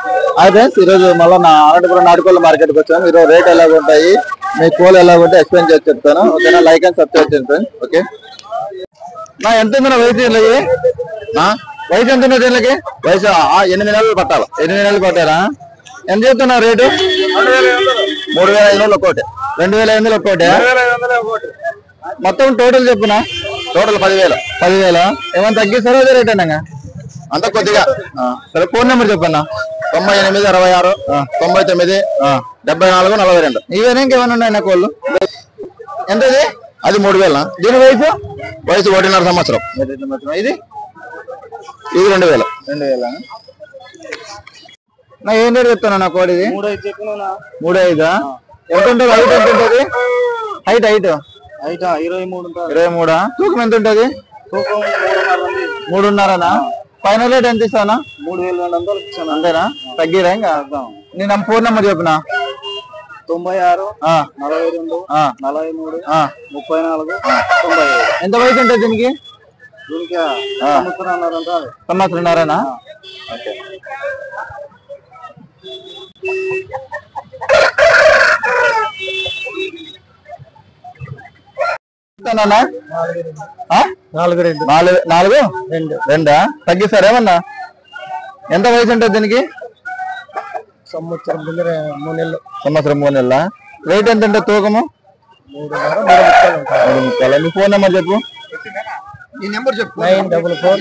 Hi friends, ఈరోజు మళ్ళీ నా అనంతపురం నాటుకోళ్ళ మార్కెట్కి వచ్చాను. ఈరోజు రేట్ ఎలాగ ఉంటాయి, మీ కోళ్ళు ఎలాగ ఉంటాయి ఎక్స్ప్లెయిన్ చేసి చెప్తాను. ఓకేనా? లైక్ అండ్ సబ్స్క్రైబ్ చేయండి ఫ్రెండ్స్. ఓకే, ఎంత ఉందా వయసు వీళ్ళకి? వయసు ఎంత ఉన్నది వీళ్ళకి? వయసు 8 నెలలు పట్టాలి. 8 నెలలు పట్టారా? ఎంత చెప్తున్నా రేటు? 3,500 ఒక్కోటి. 2,500 ఒక్కోటి. మొత్తం టోటల్ చెప్పునా? టోటల్ 10,000. ఏమైనా తగ్గిస్తారో అదే రేట్ అన్నా అంత కొద్దిగా. సరే, ఫోన్ నెంబర్ చెప్పన్నా. 9866 99 74 42. ఇవేనా ఇంకేమైనా ఉన్నాయి నా కోళ్ళు? ఎంతది? అది 3,000. దీని వయసు 1.5 సంవత్సరం. ఇది 2,000. నా ఏం రేటు చెప్తాను నా కోడిది? 3,500. ఎంత ఉంటుంది? హైట్ ఎంత ఉంటుంది? హైట్ 23. తూకం ఎంత ఉంటుంది? 3.5. ఫైనల్ రేట్ ఎంత ఇస్తానా? 3,200 అంతేనా? తగ్గిరా ఇంకా? నేను ఫోన్ నెంబర్ చెప్పినా. 96 42 43 34 95. ఎంత వయసు ఉంటుంది దీనికి? సంవత్సరంన్నరనా? రెండా? తగ్గిస్తారేమన్నా? ఎంత వయసు ఉంటుంది దీనికి? సంవత్సరం 3 నెలల. రేట్ ఎంత ఉంటుంది తూకము? 3.5. మీ ఫోన్ నెంబర్ చెప్పు. ఈ నెంబర్ చెప్పు. 944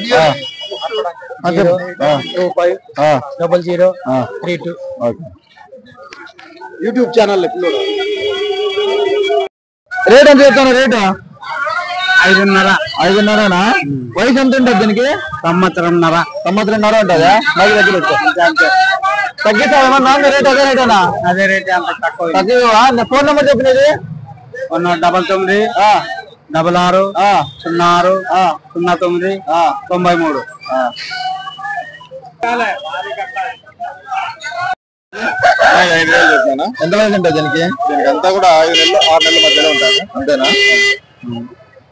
25 0032. YouTube channel. రేట్ ఎంత చెప్తాను? రేటు 5.5. వయసు ఎంత ఉంటుంది దీనికి? సంవత్సరంన్నర ఉంటుందా? నాకు దగ్గర తగ్గిస్తామన్నా? రేట్ అదే రేటేనా? అదే రేట్. అంత తక్కువ. ఫోన్ నెంబర్ చెప్పినది? 99 66 06 09 93. ఎంత వయసు ఉంటుంది దీనికి? దీనికి అంతా కూడా 5 నెలలు 6 నెలల మధ్యలో ఉంటుంది. అంతేనా?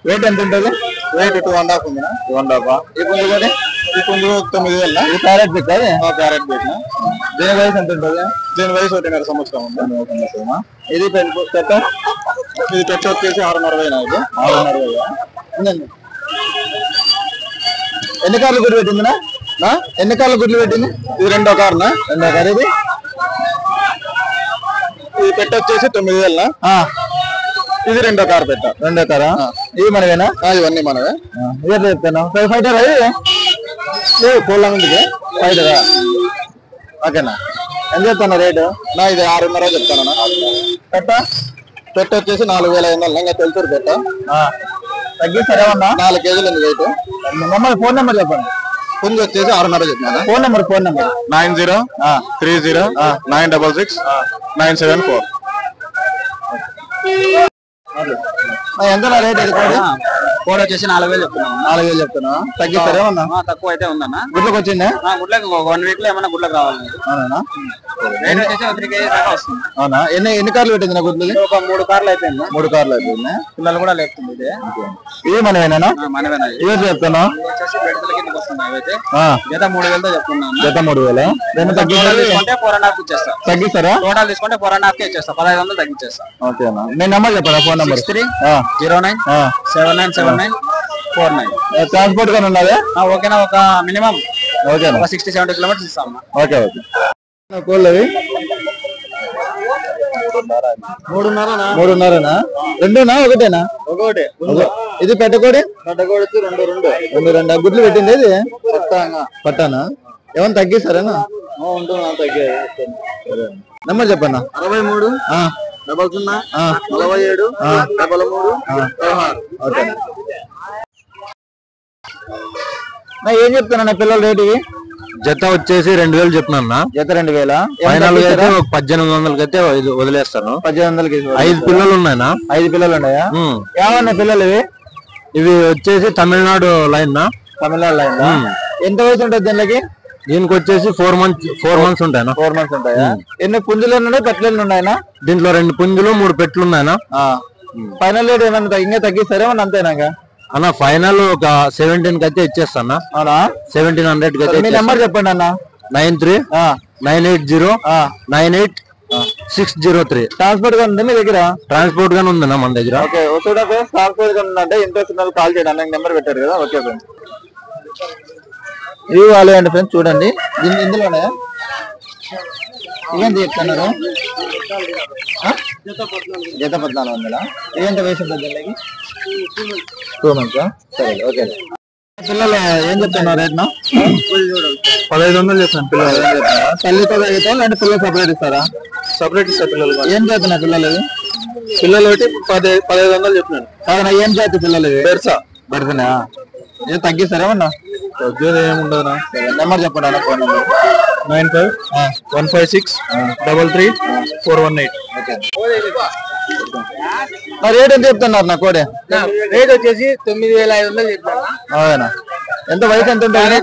రేట్ ఎంత ఉంటుంది? రేట్ 2.5 ఉంది. 2.5. ఈ పుంజు కూడా? ఈ పుంజు 9,000. ఈ ప్యారెట్ పెట్టా? ప్యారెట్ పెట్టిన. దీని వయసు ఎంత ఉంటుంది? దీని వయసు 1.5 సంవత్సరం ఉంది. ఇది పెట్ట ఇది పెట్ట వచ్చేసి 6.5. 6.5. ఎన్ని కార్లు గుడ్లు పెట్టిందినా? ఎన్ని కార్లు గుడ్లు పెట్టింది? ఇది 2వ కారునా? 2వ కారు. ఇది పెట్ట వచ్చేసి 9,000. ఇది 2వ కారు పెట్ట. 2వ కారా? ఇవి మనవేనా? ఇవన్నీ మనవే. ఇదే చెప్తాను. ఫైటర్ అది కోళ్ళ ముందుకి ఫైటరా? ఓకేనా? ఎంత చెప్తాను రేటు? ఇది 6.5 చెప్తాను. పెట్ట వచ్చేసి 4,500. ఇంకా తెలుసు పెట్ట. తగ్గిస్తారేమన్నా? 4 కేజీలు ఉంది వెయిట్. మమ్మల్ని ఫోన్ నెంబర్ చెప్పండి. పుంజు వచ్చేసి 6.5 చెప్తాను. Phone number 90 30 966 974. ఎంత రేట్? అది కోడి వచ్చేసి 4,000 చెప్తున్నాను. 4,000 చెప్తున్నా. తగ్గిస్తారేమన్నా? తక్కువ అయితే ఉందన్న. గుడ్లకు వచ్చిందా? గుడ్లకు 1 వీక్ లో ఏమన్నా గుడ్లకు రావాలి. అవునా? రేట్ వచ్చేసి 3 కేజీ దాకా వస్తుంది. అవునా? ఎన్ని కార్లు పెట్టింది నా గుడ్లు? ఒక 3 కార్లు అయిపోయింది. 3 కార్లు అయిపోయింది. పిల్లలు కూడా లేపుతుంది. ఇదే మనమేనా? మనమేనా? ఇవైతే చెప్తాను. వచ్చేసి బెడ్ల కిందకి వస్తుంది. అయితే జత 3,000తో చెప్తున్నాను. జత 3,000. తీసుకుంటే 4.5 ఇచ్చేస్తా. తగ్గిస్తారా? టోటల్ తీసుకుంటే 4.5 ఇచ్చేస్తా. 1,500 తగ్గించేస్తా. ఓకేనా? నేను నెంబర్ చెప్పరా? Phone number 6309 7979 49. ట్రాన్స్పోర్ట్ గానే ఉన్నదా? ఓకేనా? ఒక మినిమం ఓకేనా? 60-70 కిలోమీటర్స్ ఇస్తాం. ఓకే. కోళ్ళవి 3.5. రెండునా? ఒకటేనా? ఒకటే. ఇది పెట్టకోడి? పెట్టకోడి 2. గుడ్లు పెట్టింది. ఇది పట్టానా? ఏమన్నా తగ్గిస్తారేనా? తగ్గాయి. నెంబర్ చెప్పన్నా. 63 00 47 33 16. ఓకే. ఏం చెప్తున్నా పిల్లలు రేటు? జత వచ్చేసి 2,000 చెప్తున్నా. జత 2,000. ఫైనల్ గా అయితే 1,800 అయితే వదిలేస్తాను. 1,800. 5 పిల్లలు ఉన్నాయనా? 5 పిల్లలు ఉన్నాయా? ఏమన్నా పిల్లలు ఇవి వచ్చేసి తమిళనాడు లైన్. తమిళనాడు లైన్. ఎంత వయసు ఉంటుంది దీనికి? దీనికి వచ్చేసి 4 మంత్స్ ఉంటాయనా? 4 మంత్స్ ఉంటాయా? ఎన్ని పుంజులు ఉన్నాయి, పెట్టలు ఉన్నాయనా? దీంట్లో 2 పుంజులు 3 పెట్లు ఉన్నాయనా? ఫైనల్ రేట్ ఏమన్నా ఇంకా తగ్గిస్తారేమన్నా? అంతేనాక అన్న? ఫైనల్ ఒక 17 కి అయితే ఇచ్చేస్తానా? 1700 కి అయితే. మీ నెంబర్ చెప్పండి అన్న. 93 980980603. ట్రాన్స్పోర్ట్ గా ఉంది మీ దగ్గర? ట్రాన్స్పోర్ట్ గానే ఉందన్న మన దగ్గర. ఓకే చూడ ఫ్రెండ్స్, ట్రాన్స్పోర్ట్ గా ఉందంటే ఇంట్రెస్ట్ ఉన్న వాళ్ళు కాల్ చేయడానికి నెంబర్ పెట్టారు కదా. ఓకే ఫ్రెండ్స్, ఇవి వాళ్ళే అండి ఫ్రెండ్స్. చూడండి ఇందులోనే ఇవేంటి చెప్తున్నారు? జత 1400. ఏంత వయసు పెద్దలకి? 2 months. సరే ఓకే. పిల్లలు ఏం చెప్తున్నారు రేట్? 1500 చెప్తాను పిల్లలు. తల్లితో తాగితే అంటే పిల్లలు సపరేట్ ఇస్తారా? సపరేట్ ఇస్తారు పిల్లలు. ఏం చేస్తున్నారు పిల్లలు? పిల్లలు ఒకటి 1500 చెప్తున్నాను. కాదన్నా ఏం చేతి పిల్లలు? బెర్సా. బెర్సనా? ఏం తగ్గిస్తారా ఏమన్నా? తగ్గేది ఏముండదునా. నెంబర్ చెప్పండి అన్న. Phone number 9515633418. రేట్ ఎంత చెప్తున్నారు నా కోడే? రేట్ వచ్చేసి 9500 చెప్తాను. అవునా? ఎంత వయసు ఎంత ఉంటుంది?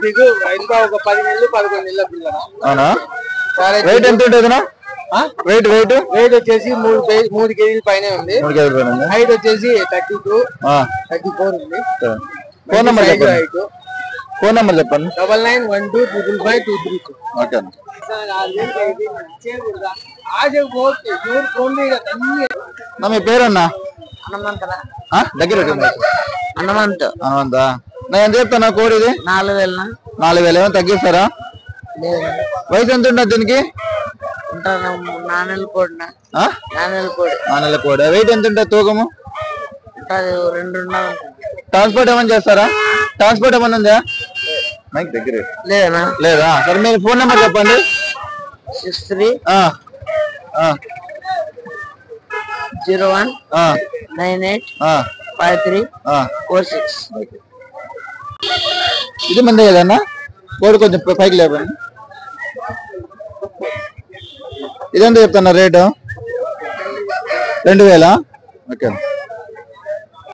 ఇంకా ఒక 10 నెలలు 11 నెలల పిల్లలు. అవునా? వెయిట్ ఎంత ఉంటుంది? వెయిట్ వచ్చేసి 3 కేజీల పైన ఉంది. 3 కేజీల పైన. హైట్ వచ్చేసి 32 34 ఉంది. ఫోన్ నెంబర్ చెప్పండి. ఫోన్ నెంబర్ చెప్పండి. 9912555232. ఓకే. మీ పేరన్నా? దగ్గర హనుమంత్. హనుమంతా? నేను ఎంత చెప్తాను కోడి? ఇది 4000. 4000. ఏమైనా తగ్గిస్తారా? వయసు ఎంత ఉంటుంది దీనికి? 4 నెలల కోడి. 4 నెలల కోడి. వెయిట్ ఎంత ఉంటుంది తూకము? 2 ఉండాలి. ట్రాన్స్పోర్ట్ ఏమైనా చేస్తారా? ట్రాన్స్పోర్ట్ ఏమైనా ఉందా? మైక్ దగ్గర లేదా? సరే మీరు ఫోన్ నెంబర్ చెప్పండి. 6301985346. ఇది మందే కదన్నా? కోడి కొంచెం పైకి లేపండి. ఇదెంత చెప్తున్నా రేటు? 2000. ఓకే.